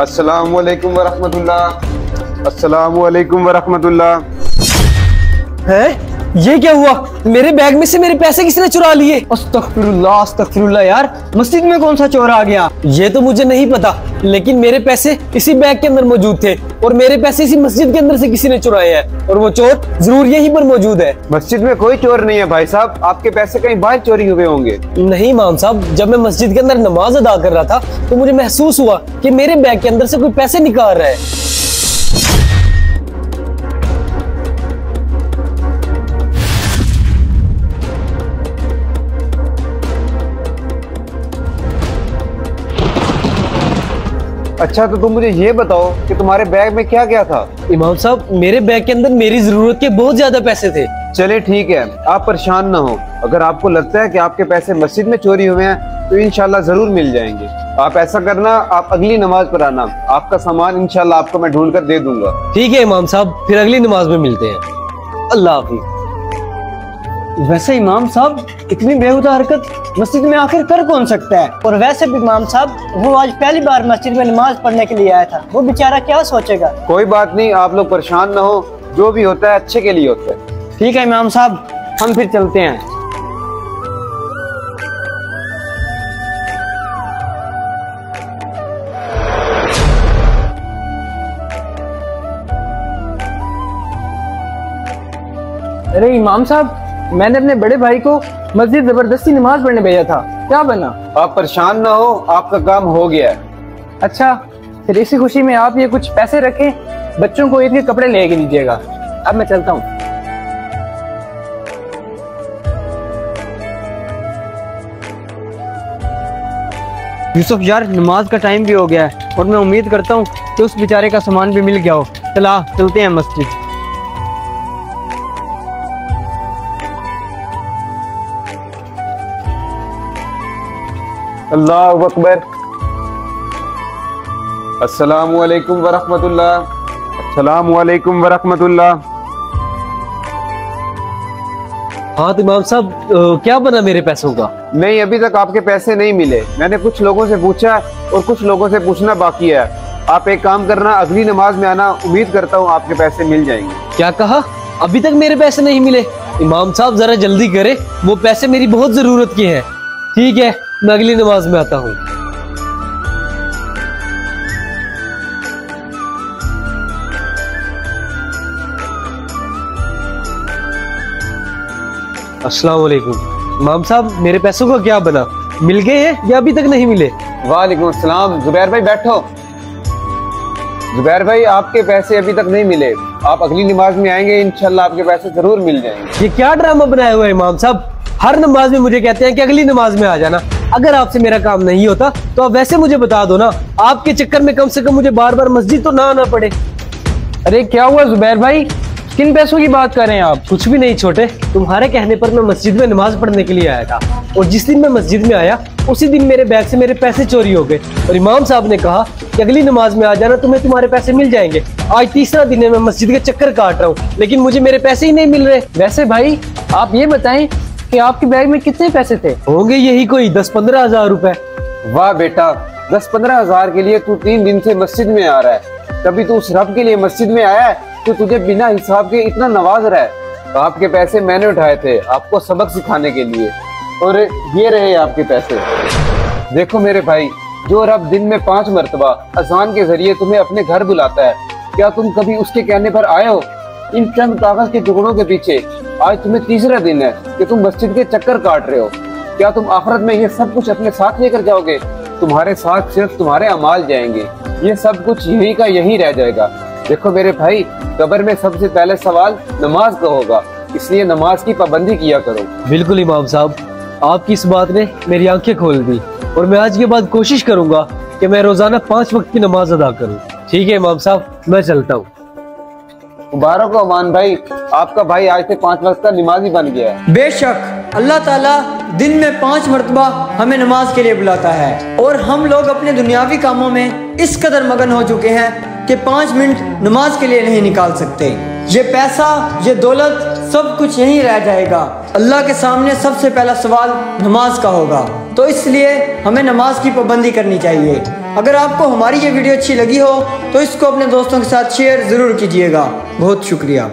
अस्सलामु अलैकुम वरहमतुल्लाह। अस्सलामु अलैकुम वरहमतुल्लाह। है ये क्या हुआ? मेरे बैग में से मेरे पैसे किसने चुरा लिए? अस्तगफिरुल्लाह अस्तगफिरुल्लाह यार, मस्जिद में कौन सा चोर आ गया? ये तो मुझे नहीं पता, लेकिन मेरे पैसे इसी बैग के अंदर मौजूद थे और मेरे पैसे इसी मस्जिद के अंदर से किसी ने चुराए हैं और वो चोर जरूर यहीं पर मौजूद है। मस्जिद में कोई चोर नहीं है भाई साहब, आपके पैसे कहीं बाहर चोरी हुए होंगे। नहीं इमाम साहब, जब मैं मस्जिद के अंदर नमाज अदा कर रहा था तो मुझे महसूस हुआ कि मेरे बैग के अंदर से कोई पैसे निकाल रहा है। अच्छा तो तुम मुझे ये बताओ कि तुम्हारे बैग में क्या क्या था? इमाम साहब, मेरे बैग के अंदर मेरी जरूरत के बहुत ज्यादा पैसे थे। चले ठीक है, आप परेशान ना हो। अगर आपको लगता है कि आपके पैसे मस्जिद में चोरी हुए हैं तो इंशाल्लाह जरूर मिल जाएंगे। आप ऐसा करना, आप अगली नमाज पर आना, आपका सामान इंशाल्लाह आपको मैं ढूंढ कर दे दूंगा। ठीक है इमाम साहब, फिर अगली नमाज में मिलते हैं। अल्लाह हाफिज। वैसे इमाम साहब, इतनी बेहुदा हरकत मस्जिद में आखिर कर कौन सकता है? और वैसे भी इमाम साहब, वो आज पहली बार मस्जिद में नमाज पढ़ने के लिए आया था, वो बेचारा क्या सोचेगा? कोई बात नहीं, आप लोग परेशान ना हो, जो भी होता है अच्छे के लिए होता है। ठीक है इमाम साहब, हम फिर चलते हैं। अरे इमाम साहब, मैंने अपने बड़े भाई को मस्जिद जबरदस्ती नमाज पढ़ने भेजा था, क्या बना? आप परेशान ना हो, आपका काम हो गया है। अच्छा, फिर इसी खुशी में आप ये कुछ पैसे रखें, बच्चों को ईद के कपड़े लेके दीजिएगा। अब मैं चलता हूँ। यूसुफ यार, नमाज का टाइम भी हो गया है और मैं उम्मीद करता हूँ कि उस बेचारे का सामान भी मिल गया हो। चला चलते हैं मस्जिद। अल्लाहु अकबर। अस्सलामु अलैकुम वरहमतुल्लाह। अस्सलामु अलैकुम वरहमतुल्लाह। हाँ तो इमाम साहब, क्या बना मेरे पैसों का? नहीं, अभी तक आपके पैसे नहीं मिले। मैंने कुछ लोगों से पूछा और कुछ लोगों से पूछना बाकी है। आप एक काम करना, अगली नमाज में आना, उम्मीद करता हूँ आपके पैसे मिल जाएंगे। क्या कहा? अभी तक मेरे पैसे नहीं मिले? इमाम साहब जरा जल्दी करे, वो पैसे मेरी बहुत जरूरत के हैं। ठीक है, मैं अगली नमाज में आता हूँ। अस्सलाम वालेकुम। इमाम साहब, मेरे पैसों का क्या बना? मिल गए हैं या अभी तक नहीं मिले? वालेकुम अस्सलाम। जुबैर भाई बैठो। जुबैर भाई, आपके पैसे अभी तक नहीं मिले। आप अगली नमाज में आएंगे, इंशाल्लाह आपके पैसे जरूर मिल जाएंगे। ये क्या ड्रामा बनाया हुआ है इमाम साहब? हर नमाज में मुझे कहते हैं कि अगली नमाज में आ जाना। अगर आपसे मेरा काम नहीं होता तो आप वैसे मुझे बता दो ना, आपके चक्कर में कम से कम मुझे बार बार मस्जिद तो ना आना पड़े। अरे क्या हुआ जुबैर भाई, किन पैसों की बात कर रहे हैं आप? कुछ भी नहीं छोटे, तुम्हारे कहने पर मैं मस्जिद में नमाज पढ़ने के लिए आया था और जिस दिन मैं मस्जिद में आया उसी दिन मेरे बैग से मेरे पैसे चोरी हो गए और इमाम साहब ने कहा कि अगली नमाज में आ जाना, तुम्हें तुम्हारे पैसे मिल जाएंगे। आज तीसरा दिन है, मैं मस्जिद के चक्कर काट रहा हूँ, लेकिन मुझे मेरे पैसे ही नहीं मिल रहे। वैसे भाई, आप ये बताएं कि आपके बैग में कितने पैसे थे? होंगे यही कोई 10-15 हजार रुपए। वाह बेटा, 10-15 हजार के लिए तू 3 दिन से मस्जिद में आ रहा है। कभी तू उस रब के लिए मस्जिद में आया है तो तुझे बिना हिसाब के इतना नवाज रहा है। तो आपके पैसे मैंने उठाए थे आपको सबक सिखाने के लिए, और ये रहे आपके पैसे। देखो मेरे भाई, जो रब दिन में 5 मरतबा अजान के जरिए तुम्हें अपने घर बुलाता है, क्या तुम कभी उसके कहने पर आए हो? इन चंद कागज के टुकड़ों के पीछे आज तुम्हें तीसरा दिन है कि तुम मस्जिद के चक्कर काट रहे हो। क्या तुम आखिरत में ये सब कुछ अपने साथ लेकर जाओगे? तुम्हारे साथ सिर्फ तुम्हारे अमाल जाएंगे, ये सब कुछ यही का यही रह जाएगा। देखो मेरे भाई, कब्र में सबसे पहले सवाल नमाज का होगा, इसलिए नमाज की पाबंदी किया करो। बिल्कुल इमाम साहब, आपकी इस बात ने मेरी आंखें खोल दी और मैं आज के बाद कोशिश करूंगा कि मैं रोजाना 5 वक्त की नमाज अदा करूं। ठीक है इमाम साहब, मैं चलता हूँ। मुबारक हो अमान भाई, आपका भाई आज से 5 वक्त का नमाजी बन गया है। बेशक अल्लाह ताला दिन में 5 मरतबा हमें नमाज के लिए बुलाता है और हम लोग अपने दुनियावी कामों में इस कदर मगन हो चुके हैं कि 5 मिनट नमाज के लिए नहीं निकाल सकते। ये पैसा, ये दौलत, सब कुछ यहीं रह जाएगा। अल्लाह के सामने सबसे पहला सवाल नमाज का होगा, तो इसलिए हमें नमाज की पाबंदी करनी चाहिए। अगर आपको हमारी ये वीडियो अच्छी लगी हो तो इसको अपने दोस्तों के साथ शेयर ज़रूर कीजिएगा। बहुत शुक्रिया।